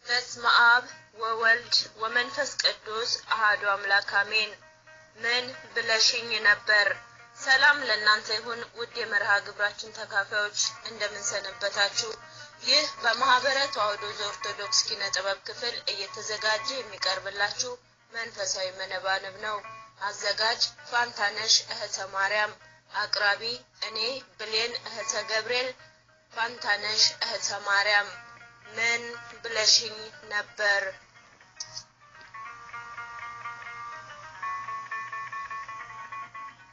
በስመ አብ ወወልድ ወመንፈስ ቅዱስ አሐዱ አምላክ አሜን። ምን ብለሽኝ ነበር? ሰላም ለእናንተ ይሁን ውድ የመርሃ ግብራችን ተካፋዮች እንደምን ሰነበታችሁ? ይህ በማህበረ ተዋሕዶ ዘኦርቶዶክስ ኪነ ጥበብ ክፍል እየተዘጋጀ የሚቀርብላችሁ መንፈሳዊ መነባንብ ነው። አዘጋጅ ፋንታነሽ እህተ ማርያም፣ አቅራቢ እኔ ብሌን እህተ ገብርኤል። ፋንታነሽ እህተ ማርያም። ምን ብለሽኝ ነበር?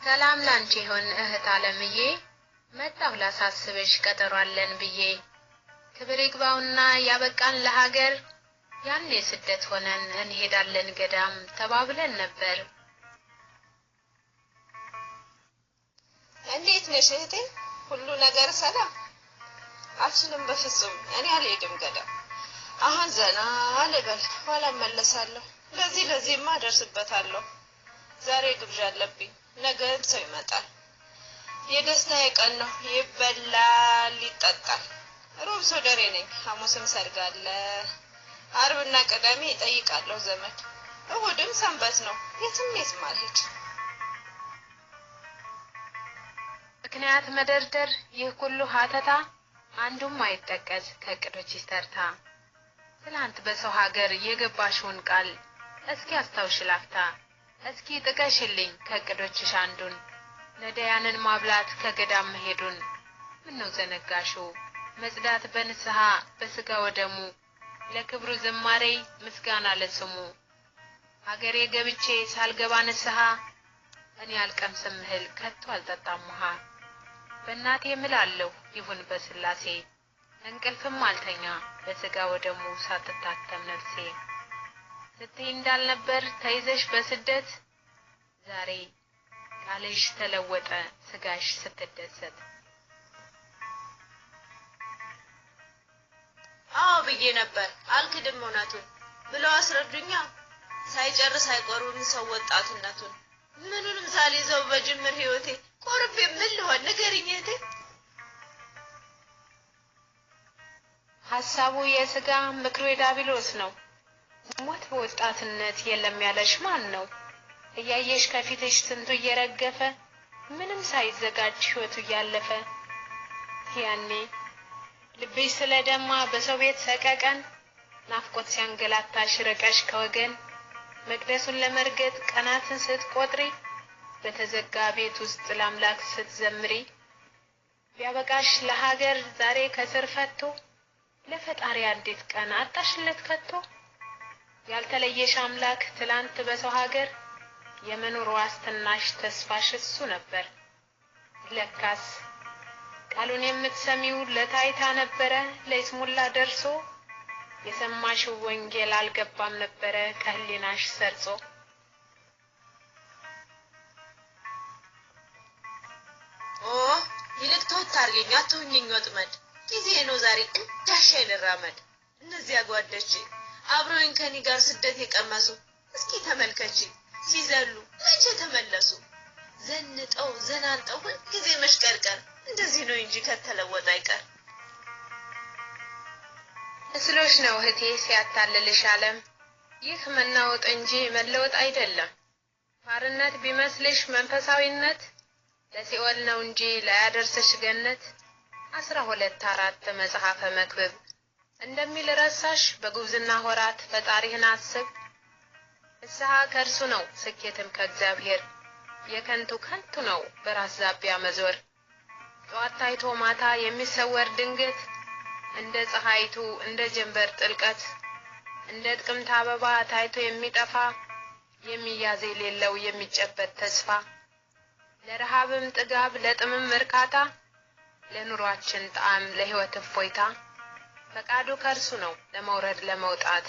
ሰላም ላንቺ ይሁን እህት ዓለምዬ፣ መጣሁ ላሳስብሽ ቀጠሮ አለን ብዬ። ክብር ይግባውና ያበቃን ለሀገር፣ ያኔ ስደት ሆነን እንሄዳለን ገዳም ተባብለን ነበር። እንዴት ነሽ እህቴ? ሁሉ ነገር ሰላም? አልችልም በፍጹም፣ እኔ አልሄድም ገዳም። አሁን ዘና ልበል፣ ኋላ እመለሳለሁ። ለዚህማ እደርስበታለሁ። ዛሬ ግብዣ አለብኝ፣ ነገ ሰው ይመጣል። የደስታዬ ቀን ነው፣ ይበላል ይጠጣል። ሮብ ሶደሬ ነኝ፣ ሐሙስም ሰርግ አለ። ዓርብና ቅዳሜ እጠይቃለሁ ዘመድ፣ እሑድም ሰንበት ነው። የትም አልሄድ። ምክንያት መደርደር ይህ ሁሉ ሀተታ አንዱም አይጠቀስ ከዕቅዶችሽ ተርታ። ትላንት በሰው ሀገር የገባሽውን ቃል እስኪ አስታውሽ ላፍታ። እስኪ ጥቀሽልኝ ከዕቅዶችሽ አንዱን፣ ነዳያንን ማብላት ከገዳም መሄዱን። ምነው ዘነጋሽው? መጽዳት በንስሐ በስጋ ወደሙ፣ ለክብሩ ዝማሬ ምስጋና ለስሙ። ሀገሬ ገብቼ ሳልገባ ንስሐ፣ እኔ አልቀምስም እህል ከቶ አልጠጣም ውሃ። በእናቴ እምላለሁ ይሁን በስላሴ፣ እንቅልፍም አልተኛ በስጋ ወደሙ ሳትታተም ነፍሴ። ስትይ እንዳልነበር ተይዘሽ በስደት፣ ዛሬ ቃልሽ ተለወጠ ስጋሽ ስትደሰት። አዎ ብዬ ነበር አልክድም እውነቱን ብለው አስረዱኛ። ሳይጨርስ አይቆርብም ሰው ወጣትነቱን። ምኑንም ሳልይዘው በጅምር ህይወቴ ቆርቤ ምን ልሆን ንገሪኝ እህቴ። ሐሳቡ የስጋ ምክሩ የዳቢሎስ ነው። ሞት በወጣትነት የለም ያለሽ ማን ነው? እያየሽ ከፊትሽ ስንቱ እየረገፈ፣ ምንም ሳይዘጋጅ ህይወቱ እያለፈ። ያኔ ልብሽ ስለደማ በሰው ቤት ሰቀቀን፣ ናፍቆት ሲያንገላታሽ ርቀሽ ከወገን። መቅደሱን ለመርገጥ ቀናትን ስትቆጥሪ፣ በተዘጋ ቤት ውስጥ ለአምላክ ስትዘምሪ። ቢያበቃሽ ለሀገር ዛሬ ከስር ፈቶ፣ ለፈጣሪ አንዲት ቀን አጣሽለት ከቶ። ያልተለየሽ አምላክ ትላንት በሰው ሀገር፣ የመኖር ዋስትናሽ ተስፋሽ እሱ ነበር። ለካስ ቃሉን የምትሰሚው ለታይታ ነበረ፣ ለይስሙላ ደርሶ። የሰማሽው ወንጌል አልገባም ነበረ ከህሊናሽ ሰርጾ። ይልቅ ተወት አድርገኝ አትሁኝኝ ወጥመድ። ጊዜ ነው ዛሬ እንዳሻይ ልራመድ። እነዚያ ጓደኞቼ አብረውኝ ከኔ ጋር ስደት የቀመሱ፣ እስኪ ተመልከቺ ሲዘሉ መቼ ተመለሱ። ዘንጠው ዘናንጠው ሁልጊዜ መሽቀርቀር፣ እንደዚህ ነው እንጂ ከተለወጠ አይቀር። እስሎሽ ነው እህቴ ሲያታልልሽ ዓለም፣ ይህ መናወጥ እንጂ መለወጥ አይደለም። ባርነት ቢመስልሽ መንፈሳዊነት፣ ለሲኦል ነው እንጂ ላያደርስሽ ገነት። 12:4 መጽሐፈ መክብብ እንደሚል ረሳሽ በጉብዝና ወራት ፈጣሪህን አስብ። ንስሐ ከእርሱ ነው ስኬትም ከእግዚአብሔር፣ የከንቱ ከንቱ ነው በራስ ዛቢያ መዞር። ጠዋት ታይቶ ማታ የሚሰወር ድንገት፣ እንደ ፀሐይቱ እንደ ጀንበር ጥልቀት። እንደ ጥቅምት አበባ ታይቶ የሚጠፋ፣ የሚያዝ የሌለው የሚጨበጥ ተስፋ። ለረሃብም ጥጋብ ለጥምም እርካታ፣ ለኑሯችን ጣዕም ለህይወት እፎይታ። ፈቃዱ ከእርሱ ነው ለመውረድ ለመውጣት፣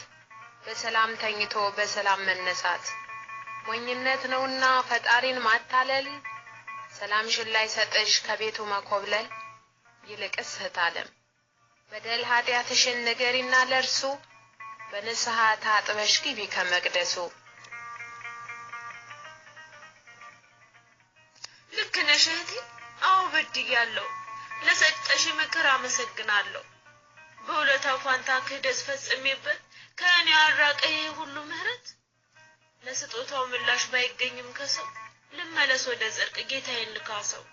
በሰላም ተኝቶ በሰላም መነሳት። ሞኝነት ነውና ፈጣሪን ማታለል፣ ሰላምሽን ላይ ሰጥሽ ከቤቱ መኮብለል። ይልቅስ እህት ዓለም በደል ኃጢአትሽን ንገሪና ለእርሱ፣ በንስሐ ታጥበሽ ግቢ ከመቅደሱ። ልክ ነሽ እህቴ፣ አዎ በድያለሁ። ለሰጠሽ ምክር አመሰግናለሁ። በውለታው ፋንታ ክህደት ፈጽሜበት ከኔ ያራቀ ሁሉ ምህረት ለስጦታው ምላሽ ባይገኝም ከሰው ልመለስ ወደ ጽድቅ ጌታዬን ልካሰው